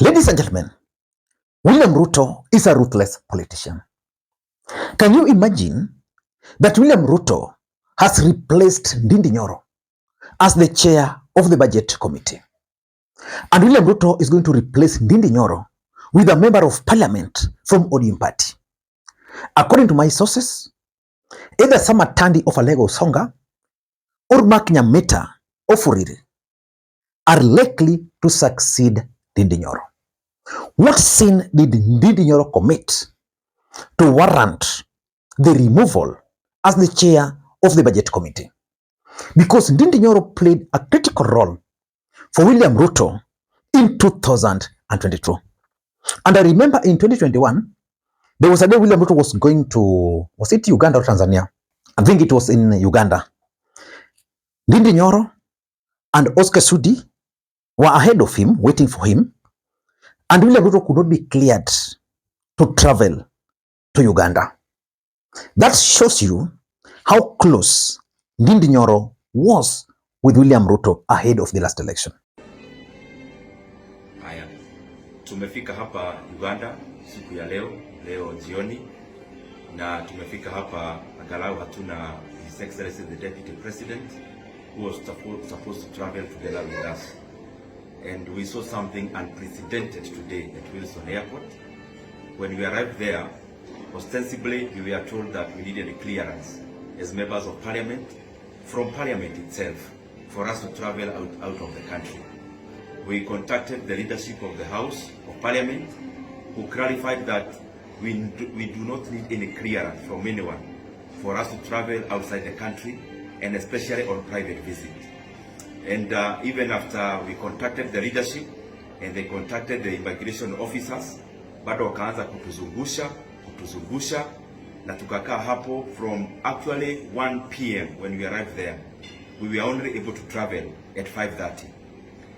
Ladies and gentlemen, William Ruto is a ruthless politician. Can you imagine that William Ruto has replaced Ndindi Nyoro as the chair of the budget committee? And William Ruto is going to replace Ndindi Nyoro with a member of parliament from ODM party. According to my sources, either Sama Tandi of Alego Songa or Mark Nyameta of Uriri are likely to succeed Ndindi Nyoro. What sin did Ndindi Nyoro commit to warrant the removal as the chair of the budget committee? Because Ndindi Nyoro played a critical role for William Ruto in 2022. And I remember in 2021, there was a day William Ruto was going to, was it Uganda or Tanzania? I think it was in Uganda. Ndindi Nyoro and Oscar Sudi were ahead of him, waiting for him. And William Ruto could not be cleared to travel to Uganda. That shows you how close Ndindi Nyoro was with William Ruto ahead of the last election. Haya, tumefika hapa Uganda siku ya leo jioni, na tumefika hapa angalau hatuna His Excellency the Deputy President who was supposed to travel together with us. And we saw something unprecedented today at Wilson Airport. When we arrived there, ostensibly we were told that we needed a clearance as members of parliament from parliament itself for us to travel out of the country. We contacted the leadership of the House of Parliament, who clarified that we do not need any clearance from anyone for us to travel outside the country, and especially on private visit. And even after we contacted the leadership and they contacted the immigration officers, bado wakaanza kutuzungusha na tukakaa hapo from actually 1 p.m. when we arrived there. We were only able to travel at 5:30.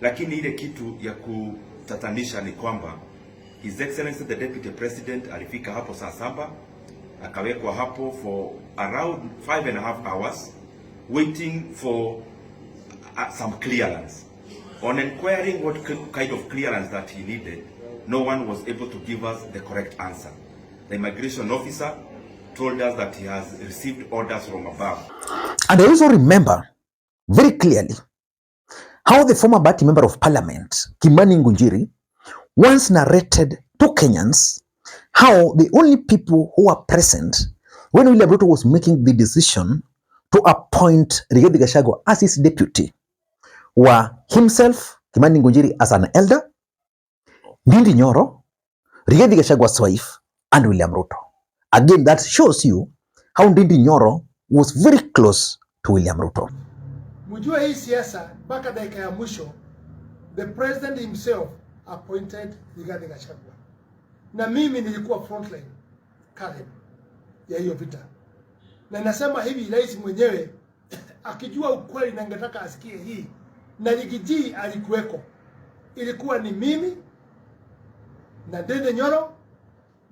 Lakini ile kitu ya kutatanisha ni kwamba His Excellency the Deputy President alifika hapo saa 7, akawekwa hapo for around 5.5 hours waiting for some clearance. On inquiring what kind of clearance that he needed, no one was able to give us the correct answer. The immigration officer told us that he has received orders from above. And I also remember very clearly how the former Bati member of parliament, Kimani Ngunjiri, once narrated to Kenyans how the only people who were present when William Ruto was making the decision to appoint Rigathi Gachagua as his deputy were himself, Kimani Ngunjiri as an elder, Ndindi Nyoro, Rigathi Gachagua's wife, and William Ruto. Again, that shows you how Ndindi Nyoro was very close to William Ruto. Mujua hii siasa mpaka dakika ya mwisho, the president himself appointed Rigathi Gachagua. Na mimi nilikuwa frontline Karen ya hiyo vita. Na nasema hivi, rais mwenyewe akijua ukweli na angetaka asikie hii, na Rigiji alikuweko. Ilikuwa ni mimi na Ndindi Nyoro,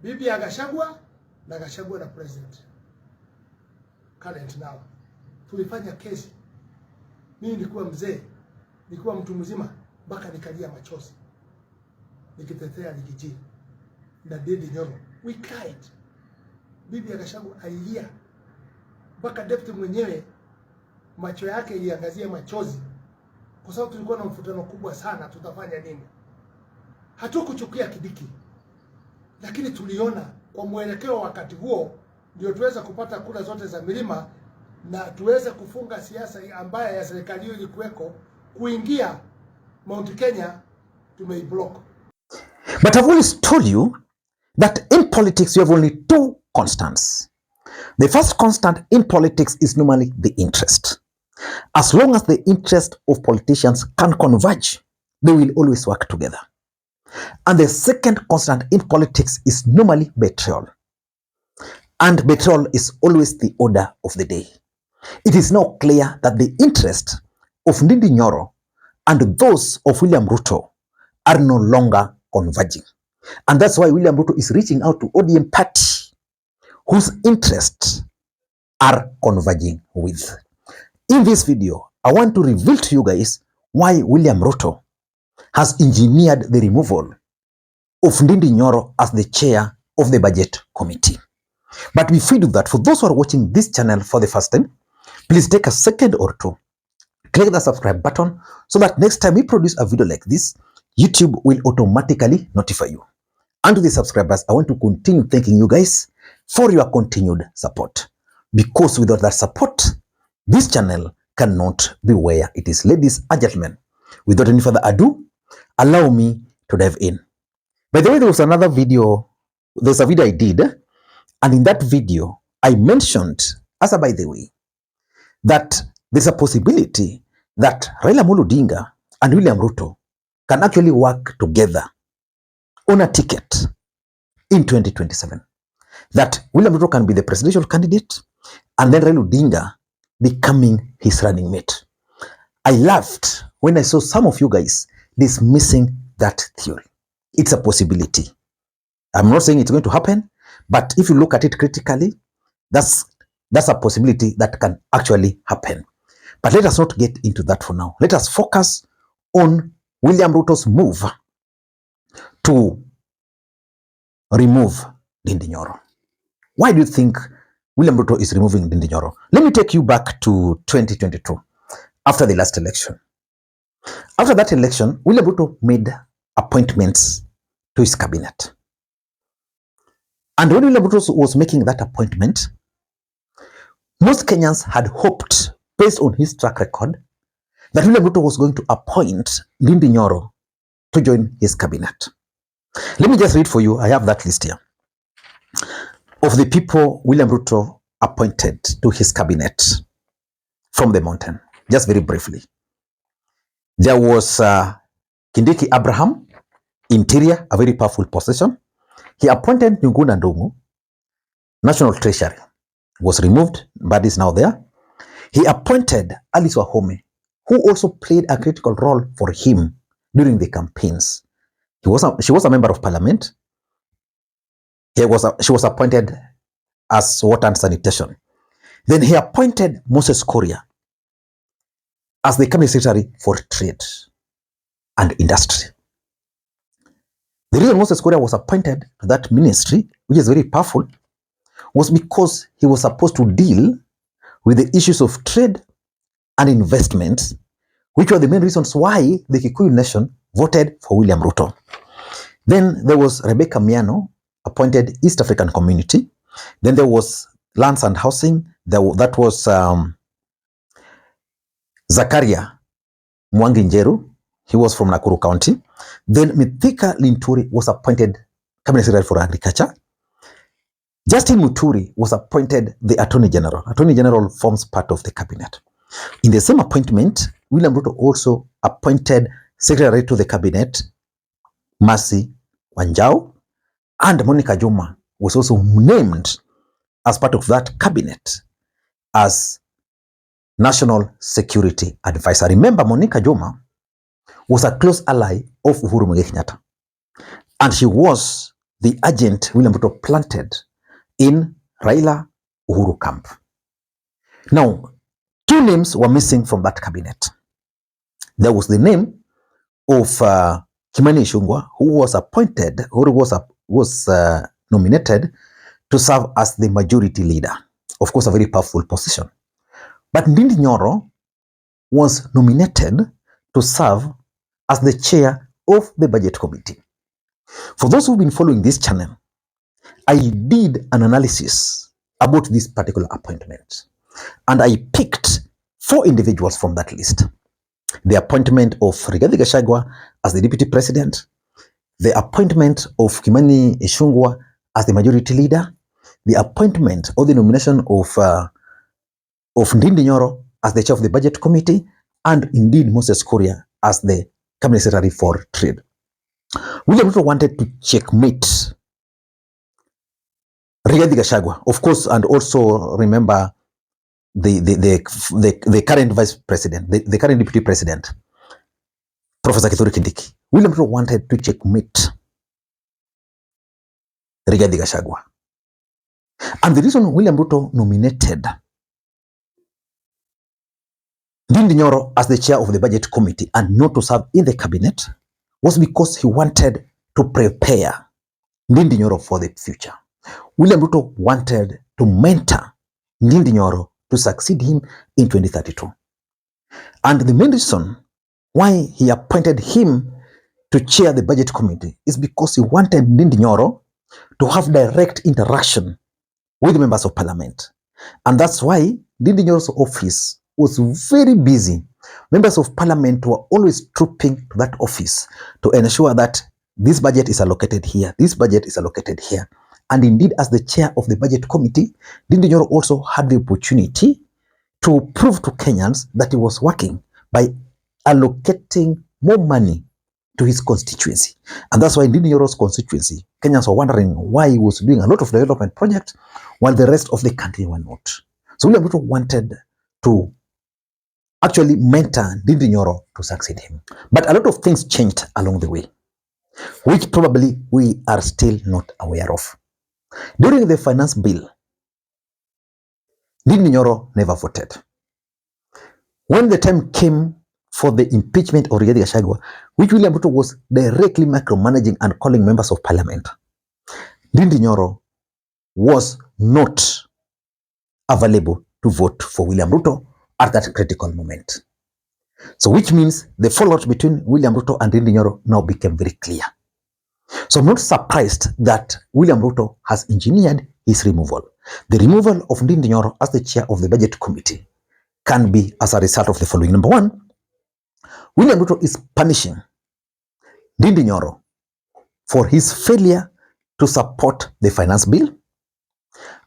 bibi ya Gachagua na Gachagua na president current now. Tulifanya kesi. Mimi nilikuwa mzee, nilikuwa mtu mzima, mpaka nikalia machozi nikitetea Rigiji na Ndindi Nyoro. We cried. Bibi ya Gachagua alilia, mpaka deputy mwenyewe macho yake iliangazia machozi, kwa sababu tulikuwa na mvutano kubwa sana. Tutafanya nini? Hatukuchukia Kibiki, lakini tuliona kwa mwelekeo wakati huo ndio tuweza kupata kura zote za milima na tuweze kufunga siasa ambayo ya serikali hiyo ilikuweko kuingia Mount Kenya tumeiblock. But I've always told you that in politics you have only two constants. The first constant in politics is normally the interest. As long as the interest of politicians can converge, they will always work together. And the second constant in politics is normally betrayal. And betrayal is always the order of the day. It is now clear that the interest of Ndindi Nyoro and those of William Ruto are no longer converging. And that's why William Ruto is reaching out to ODM party whose interests are converging with. In this video, I want to reveal to you guys why William Ruto has engineered the removal of Ndindi Nyoro as the chair of the budget committee. But before we do that, for those who are watching this channel for the first time, please take a second or two, click the subscribe button so that next time we produce a video like this, YouTube will automatically notify you. And to the subscribers, I want to continue thanking you guys for your continued support. Because without that support, this channel cannot be where it is. Ladies and gentlemen, without any further ado, allow me to dive in. By the way, there's a video I did, and in that video, I mentioned, by the way, that there's a possibility that Raila Odinga and William Ruto can actually work together on a ticket in 2027. That William Ruto can be the presidential candidate and then Raila Odinga becoming his running mate. I laughed when I saw some of you guys dismissing that theory. It's a possibility. I'm not saying it's going to happen, but if you look at it critically, that's a possibility that can actually happen. But let us not get into that for now. Let us focus on William Ruto's move to remove Ndindi Nyoro. Why do you think William Ruto is removing Ndindi Nyoro? Let me take you back to 2022, after the last election. After that election, William Ruto made appointments to his cabinet. And when William Ruto was making that appointment, most Kenyans had hoped, based on his track record, that William Ruto was going to appoint Ndindi Nyoro to join his cabinet. Let me just read for you. I have that list here of the people William Ruto appointed to his cabinet from the mountain. Just very briefly. There was Kindiki Abraham, Interior, a very powerful position. He appointed Nyuguna Ndungu, National Treasury, was removed, but is now there. He appointed Alice Wahome, who also played a critical role for him during the campaigns. She was a member of parliament. She was appointed as water and sanitation. Then he appointed Moses Kuria as the cabinet secretary for trade and industry. The reason Moses Kuria was appointed to that ministry, which is very powerful, was because he was supposed to deal with the issues of trade and investments, which were the main reasons why the Kikuyu nation voted for William Ruto. Then there was Rebecca Miano, appointed East African Community. Then there was Lands and Housing. That was Zakaria Mwangi Njeru. He was from Nakuru County. Then Mithika Linturi was appointed Cabinet Secretary for Agriculture. Justin Muturi was appointed the Attorney General. Attorney General forms part of the cabinet. In the same appointment, William Ruto also appointed Secretary to the Cabinet, Mercy Wanjau, and Monica Juma was also named as part of that cabinet as National Security Advisor. Remember, Monica Juma was a close ally of Uhuru Kenyatta, and she was the agent William Ruto planted in Raila Uhuru camp. Now, two names were missing from that cabinet. There was the name of Kimani Ichung'wah, who was appointed, or was nominated to serve as the majority leader. Of course, a very powerful position. But Ndindi Nyoro was nominated to serve as the chair of the budget committee. For those who've been following this channel, I did an analysis about this particular appointment, and I picked 4 individuals from that list. The appointment of Rigathi Gachagua as the deputy president, the appointment of Kimani Ichung'wah as the majority leader, the appointment or the nomination of Ndindi Nyoro as the chair of the budget committee, and indeed Moses Kuria as the cabinet secretary for trade. William Ruto wanted to checkmate Rigathi Gachagua, of course, and also remember the current vice president, the current deputy president, Professor Kithure Kindiki. William Ruto wanted to checkmate Rigathi Gachagua. And the reason William Ruto nominated Ndindi Nyoro as the chair of the budget committee and not to serve in the cabinet was because he wanted to prepare Ndindi Nyoro for the future. William Ruto wanted to mentor Ndindi Nyoro to succeed him in 2032. And the main reason why he appointed him to chair the budget committee is because he wanted Ndindi Nyoro to have direct interaction with members of parliament. And that's why Ndindi Nyoro's office was very busy. Members of parliament were always trooping to that office to ensure that this budget is allocated here, this budget is allocated here. And indeed, as the chair of the budget committee, Ndindi Nyoro also had the opportunity to prove to Kenyans that he was working by allocating more money to his constituency. And that's why Ndindi Nyoro's constituency, Kenyans were wondering why he was doing a lot of development projects while the rest of the country were not. So William Ruto wanted to actually mentor Ndindi Nyoro to succeed him. But a lot of things changed along the way, which probably we are still not aware of. During the finance bill, Ndindi Nyoro never voted. When the time came for the impeachment of Rigathi Gachagua, which William Ruto was directly micromanaging and calling members of parliament, Ndindi Nyoro was not available to vote for William Ruto at that critical moment. So which means the fallout between William Ruto and Ndindi Nyoro now became very clear. So I'm not surprised that William Ruto has engineered his removal. The removal of Ndindi Nyoro as the chair of the budget committee can be as a result of the following. Number one, William Ruto is punishing Ndindi Nyoro for his failure to support the finance bill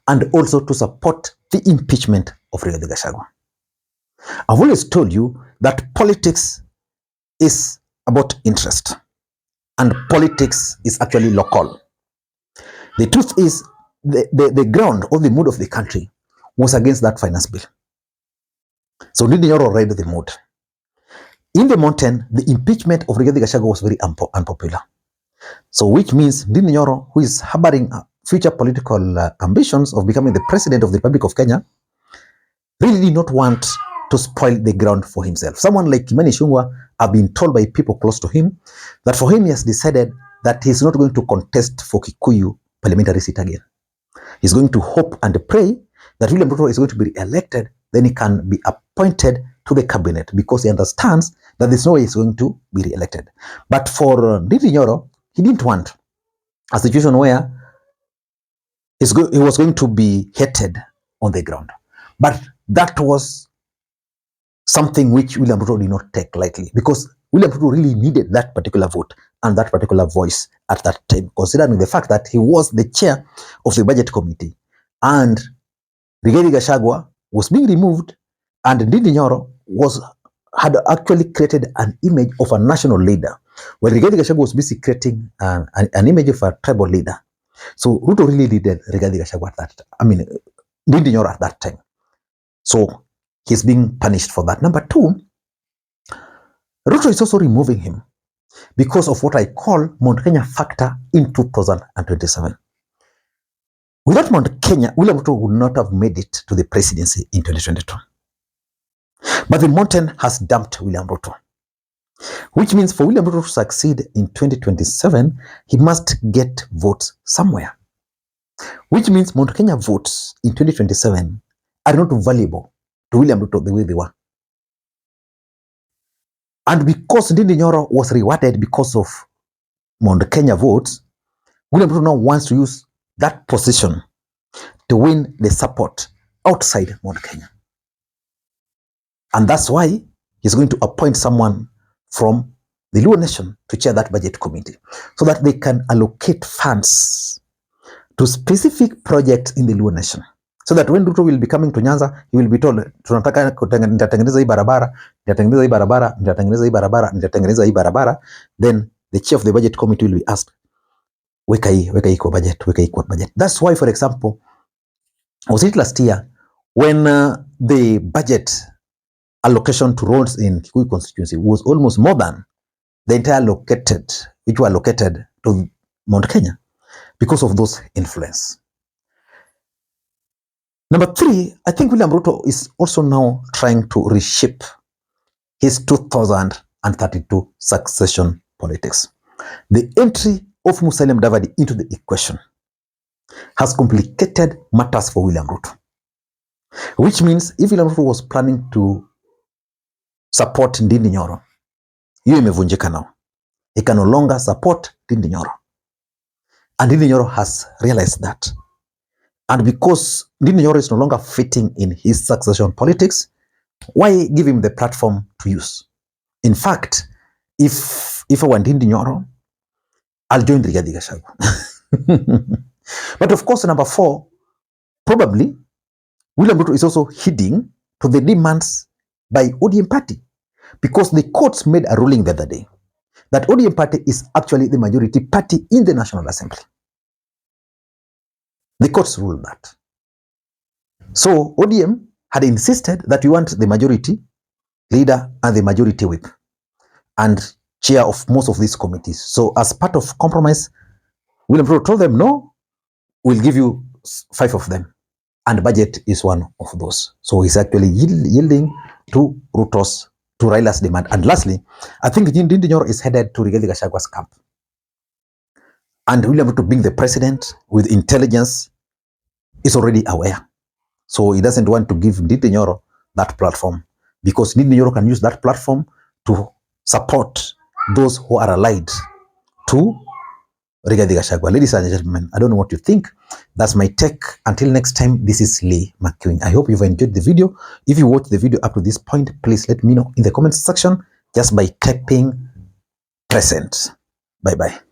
and also to support the impeachment of Rigathi Gachagua. I've always told you that politics is about interest and politics is actually local. The truth is the ground or the mood of the country was against that finance bill. So Ndindi Nyoro read the mood. In the mountain, the impeachment of Rigathi Gachagua was very unpopular. So which means Ndindi Nyoro, who is harboring future political ambitions of becoming the president of the Republic of Kenya, really did not want to spoil the ground for himself. Someone like Kimani Ichung'wah have been told by people close to him that for him he has decided that he's not going to contest for Kikuyu parliamentary seat again. He's going to hope and pray that William Ruto is going to be elected, then he can be appointed to the cabinet because he understands that there's no way he's going to be re-elected. But for Ndindi Nyoro, he didn't want a situation where he was going to be hated on the ground. But that was something which William Ruto did not take lightly because William Ruto really needed that particular vote and that particular voice at that time, considering the fact that he was the chair of the budget committee and Rigathi Gachagua was being removed and Ndindi Nyoro had actually created an image of a national leader, where Rigathi Gachagua was busy creating an image of a tribal leader. So Ruto really needed Rigathi Gachagua Ndindi Nyoro at that time. So he's being punished for that. Number two, Ruto is also removing him because of what I call Mount Kenya factor in 2027. Without Mount Kenya, William Ruto would not have made it to the presidency in 2022. But the mountain has dumped William Ruto, which means for William Ruto to succeed in 2027, he must get votes somewhere. Which means Mount Kenya votes in 2027 are not valuable to William Ruto the way they were. And because Ndindi Nyoro was rewarded because of Mount Kenya votes, William Ruto now wants to use that position to win the support outside Mount Kenya. And that's why he's going to appoint someone from the Luo Nation to chair that budget committee so that they can allocate funds to specific projects in the Luo Nation. So that when Ruto will be coming to Nyanza, he will be told, tunataka nitatengeneza hii barabara, nitatengeneza hii barabara, nitatengeneza hii barabara, nitatengeneza hii barabara. Then the chair of the budget committee will be asked, weka hii kwa budget, weka hii kwa budget. That's why, for example, was it last year when the budget allocation to roads in Kikuyu constituency was almost more than the entire which were allocated to Mount Kenya because of those influence. Number three, I think William Ruto is also now trying to reshape his 2032 succession politics. The entry of Musalia Mudavadi into the equation has complicated matters for William Ruto. Which means if William Ruto was planning to support Ndindi Nyoro, hiyo imevunjika now. He can no longer support Ndindi Nyoro. And Ndindi Nyoro has realized that. And because Ndindi Nyoro is no longer fitting in his succession politics, why give him the platform to use? In fact, if I were Ndindi Nyoro, I'll join Rigathi Gachagua. But of course, number 4, probably William Ruto is also heeding to the demands by ODM party, because the courts made a ruling the other day that ODM party is actually the majority party in the National Assembly. The courts ruled that. So ODM had insisted that we want the majority leader and the majority whip and chair of most of these committees. So as part of compromise, William Ruto told them, no, we'll give you 5 of them. And budget is one of those. So he's actually yielding to Raila's demand. And lastly, I think Ndindi Nyoro is headed to Rigathi Gachagua's camp. And William Ruto, being the president with intelligence, is already aware. So he doesn't want to give Ndindi Nyoro that platform, because Ndindi Nyoro can use that platform to support those who are allied to Rigathi Gachagua. Ladies and gentlemen, I don't know what you think. That's my take. Until next time, this is Makwiny. I hope you've enjoyed the video. If you watched the video up to this point, please let me know in the comments section just by typing present. Bye-bye.